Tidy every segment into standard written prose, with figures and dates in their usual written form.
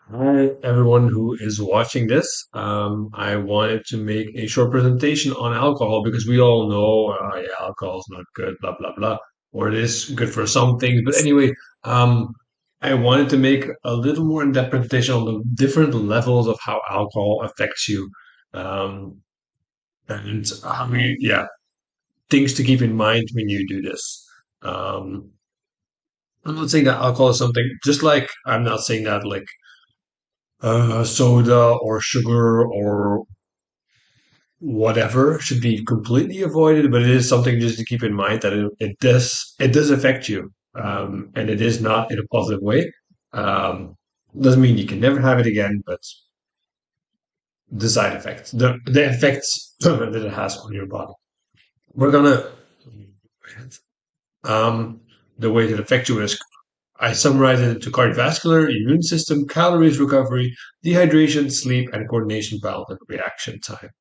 Hi, everyone who is watching this. I wanted to make a short presentation on alcohol because we all know, yeah, alcohol is not good, blah, blah, blah, or it is good for some things. But anyway, um, I wanted to make a little more in-depth presentation on the different levels of how alcohol affects you. Um, and yeah, things to keep in mind when you do this. Um, I'm not saying that alcohol is something, just like I'm not saying that like soda or sugar or whatever should be completely avoided, but it is something just to keep in mind that it does affect you, and it is not in a positive way. Um, doesn't mean you can never have it again, but the side effects, the effects that it has on your body. We're gonna um, the way that affects you is I summarize it into cardiovascular, immune system, calories, recovery, dehydration, sleep, and coordination, balance, and reaction time.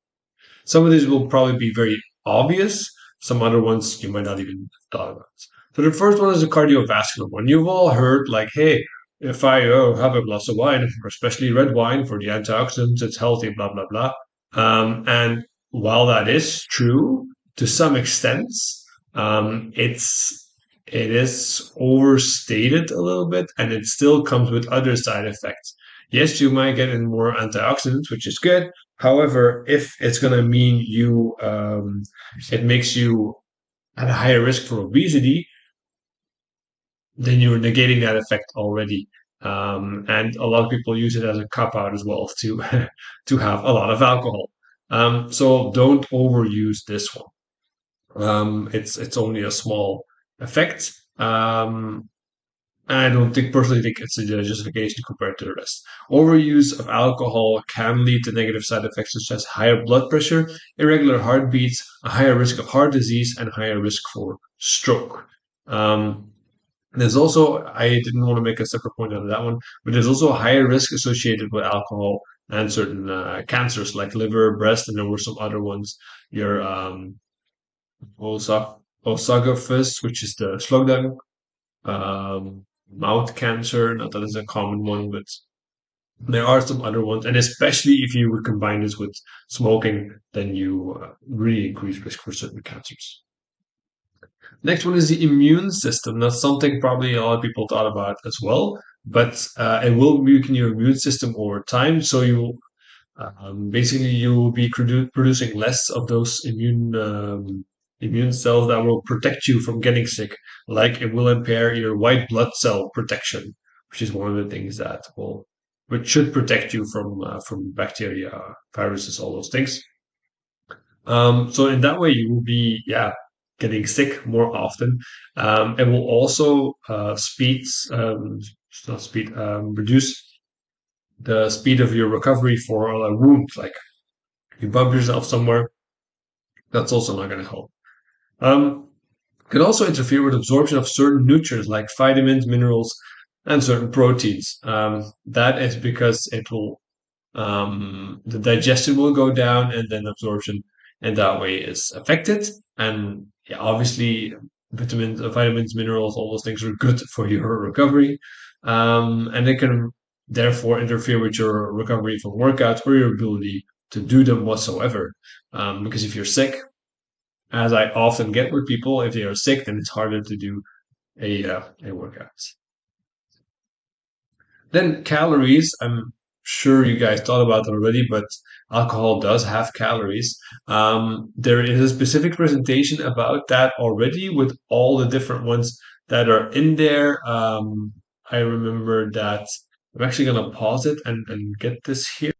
Some of these will probably be very obvious. Some other ones you might not even have thought about. So the first one is the cardiovascular one. You've all heard like, hey, if I have a glass of wine, especially red wine for the antioxidants, it's healthy, blah blah blah. And while that is true to some extent, it is overstated a little bit, and it still comes with other side effects. Yes, you might get in more antioxidants, which is good. However, if it's going to mean it makes you at a higher risk for obesity, then you're negating that effect already. And a lot of people use it as a cop out as well to to have a lot of alcohol. So don't overuse this one. It's only a small effect. I don't think personally think it's a justification compared to the rest. Overuse of alcohol can lead to negative side effects such as higher blood pressure, irregular heartbeats, a higher risk of heart disease, and higher risk for stroke. Um, there's also, I didn't want to make a separate point out of that one, but there's also a higher risk associated with alcohol and certain cancers like liver, breast, and there were some other ones. Your esophagus, which is the slugdag, mouth cancer. Not that is a common one, but there are some other ones. And especially if you would combine this with smoking, then you really increase risk for certain cancers. Next one is the immune system. That's something probably a lot of people thought about as well, but it will weaken your immune system over time. So you basically you will be producing less of those immune cells that will protect you from getting sick. Like it will impair your white blood cell protection, which is one of the things which should protect you from bacteria, viruses, all those things. So in that way, you will be, yeah, getting sick more often. It will also not speed, reduce the speed of your recovery for a wound. Like you bump yourself somewhere, that's also not going to help. Um, could also interfere with absorption of certain nutrients like vitamins, minerals, and certain proteins. That is because it will the digestion will go down and then absorption and that way is affected. And yeah, obviously vitamins, minerals, all those things are good for your recovery. And they can therefore interfere with your recovery from workouts or your ability to do them whatsoever. Because if you're sick, as I often get with people, if they are sick, then it's harder to do a workout. Then calories, I'm sure you guys thought about that already, but alcohol does have calories. There is a specific presentation about that already with all the different ones that are in there. I remember that I'm actually going to pause it and get this here.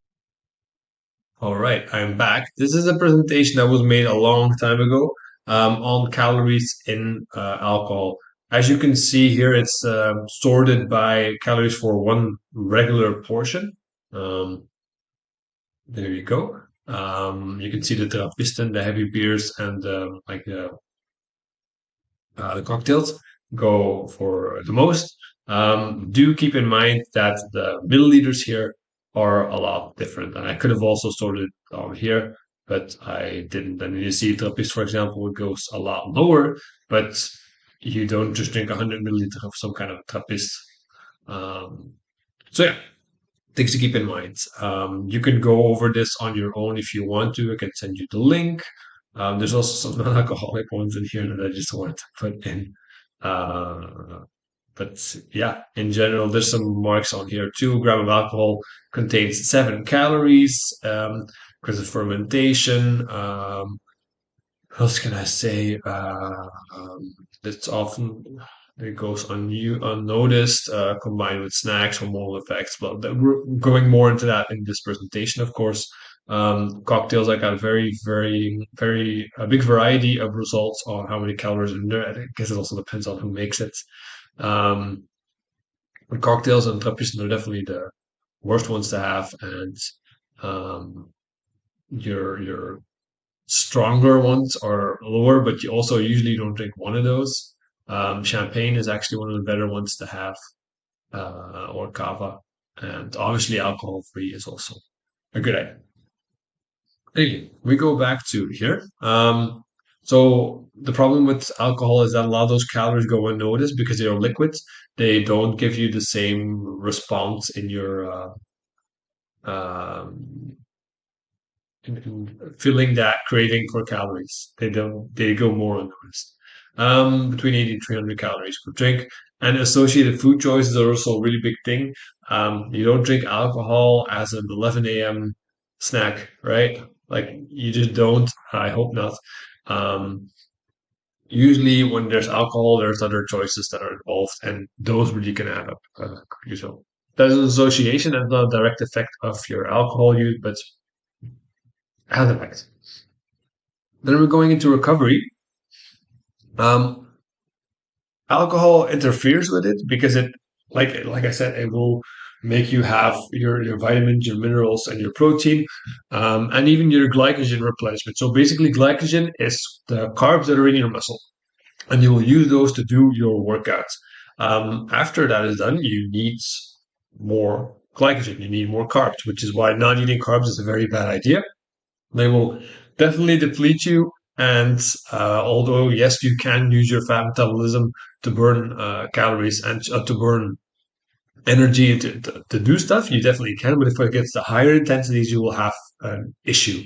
All right, I'm back. This is a presentation that was made a long time ago on calories in alcohol. As you can see here, it's sorted by calories for one regular portion. Um, there you go. You can see the Trappisten, the heavy beers, and the cocktails go for the most. Do keep in mind that the milliliters here are a lot different. And I could have also sorted down here, but I didn't. And you see Trappist, for example, it goes a lot lower, but you don't just drink 100 milliliters of some kind of Trappist. Um, so yeah, things to keep in mind. You can go over this on your own if you want to. I can send you the link. There's also some non-alcoholic ones in here that I just wanted to put in. Uh, but yeah, in general, there's some marks on here. 2 gram of alcohol contains 7 calories because of fermentation. What else can I say? It's often it goes unnoticed, combined with snacks, hormonal effects. But we're going more into that in this presentation, of course. Cocktails, I got a very a big variety of results on how many calories in there. I guess it also depends on who makes it. Um, but cocktails and trapjes are definitely the worst ones to have, and um, your stronger ones are lower, but you also usually don't drink one of those. Champagne is actually one of the better ones to have, or cava, and obviously alcohol free is also a good idea. Anyway, we go back to here. So the problem with alcohol is that a lot of those calories go unnoticed because they're liquids. They don't give you the same response in your um, feeling that craving for calories. They don't. They go more unnoticed. Between 80 and 300 calories per drink. And associated food choices are also a really big thing. You don't drink alcohol as an 11 a.m. snack, right? Like you just don't. I hope not. Um, Usually, when there's alcohol, there's other choices that are involved, and those really can add up. So there's an association and not a direct effect of your alcohol use, but has an effect. Then we're going into recovery. Um, Alcohol interferes with it because it, like I said, it will make you have your vitamins, your minerals, and your protein, and even your glycogen replenishment. So basically, glycogen is the carbs that are in your muscle, and you will use those to do your workouts. After that is done, you need more glycogen. You need more carbs, which is why not eating carbs is a very bad idea. They will definitely deplete you. And although, yes, you can use your fat metabolism to burn calories and to burn energy to do stuff, you definitely can. But if it gets to higher intensities, you will have an issue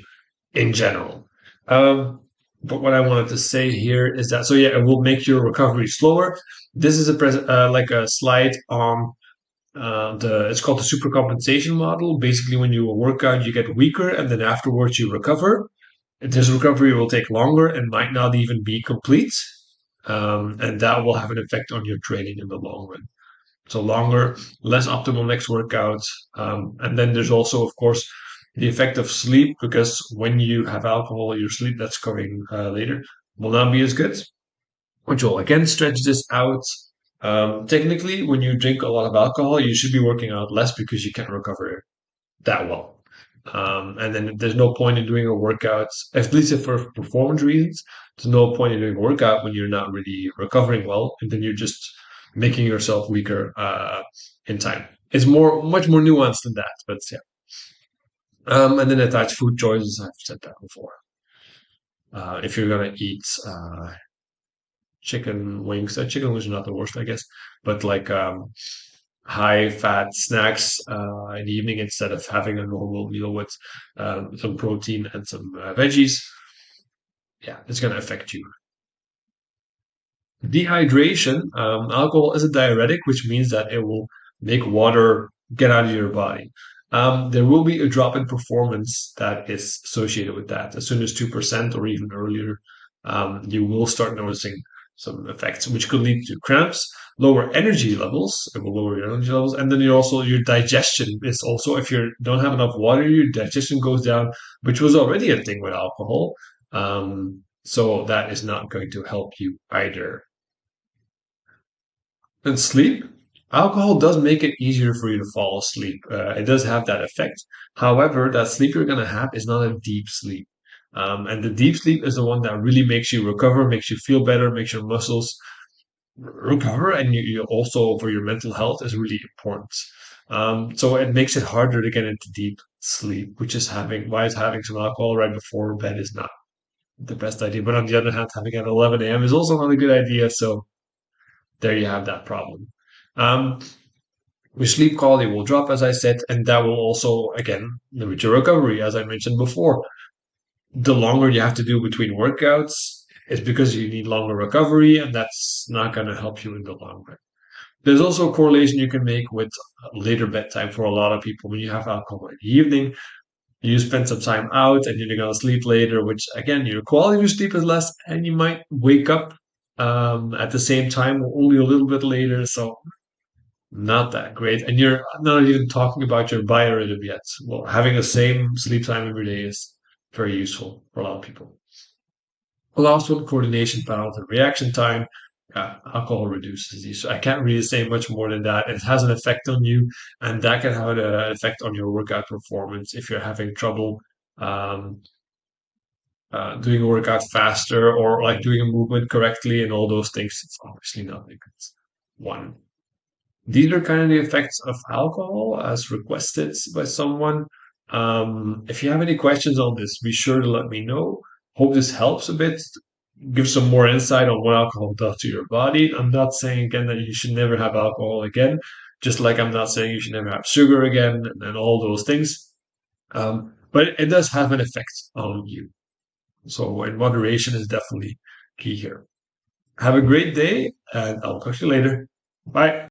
in general. But what I wanted to say here is that, so yeah, it will make your recovery slower. This is like a slide on it's called the supercompensation model. Basically, when you work out, you get weaker, and then afterwards you recover. This recovery will take longer and might not even be complete. And that will have an effect on your training in the long run. So longer, less optimal next workout. And then there's also, of course, the effect of sleep, because when you have alcohol, your sleep that's coming later will not be as good, which will again stretch this out. Technically, when you drink a lot of alcohol, you should be working out less because you can't recover that well. And then there's no point in doing a workout, at least for performance reasons. There's no point in doing a workout when you're not really recovering well, and then you're just making yourself weaker in time. It's much more nuanced than that, but yeah. And then attach food choices. I've said that before. If you're gonna eat chicken wings, chicken wings are not the worst, I guess, but like high fat snacks in the evening instead of having a normal meal with some protein and some veggies. Yeah, it's going to affect you. Dehydration, alcohol is a diuretic, which means that it will make water get out of your body. There will be a drop in performance that is associated with that. As soon as 2% or even earlier, you will start noticing some effects, which could lead to cramps, lower energy levels. It will lower your energy levels. And then you also, your digestion is also, if you don't have enough water, your digestion goes down, which was already a thing with alcohol. So that is not going to help you either. And sleep, alcohol does make it easier for you to fall asleep. It does have that effect. However, that sleep you're going to have is not a deep sleep. And the deep sleep is the one that really makes you recover, makes you feel better, makes your muscles recover, and you also for your mental health is really important. So it makes it harder to get into deep sleep, which is having some alcohol right before bed is not the best idea. But on the other hand, having it at 11 a.m. is also not a good idea. So there you have that problem. Um, Your sleep quality will drop, as I said, and that will also, again, limit your recovery, as I mentioned before. The longer you have to do between workouts is because you need longer recovery, and that's not going to help you in the long run. There's also a correlation you can make with later bedtime for a lot of people. When you have alcohol in the evening, you spend some time out and you're going to sleep later, which again, your quality of your sleep is less, and you might wake up at the same time or only a little bit later. So, not that great. And you're not even talking about your biorhythm yet. Well, having the same sleep time every day is very useful for a lot of people. The last one, coordination, balance, and reaction time. Alcohol reduces these. So I can't really say much more than that. It has an effect on you, and that can have an effect on your workout performance if you're having trouble um, doing a workout faster or like doing a movement correctly and all those things. It's obviously not a good one. These are kind of the effects of alcohol as requested by someone. If you have any questions on this, be sure to let me know. Hope this helps a bit, give some more insight on what alcohol does to your body. I'm not saying again that you should never have alcohol again, just like I'm not saying you should never have sugar again and all those things. But it does have an effect on you. So, in moderation is definitely key here. Have a great day, and I'll talk to you later. Bye.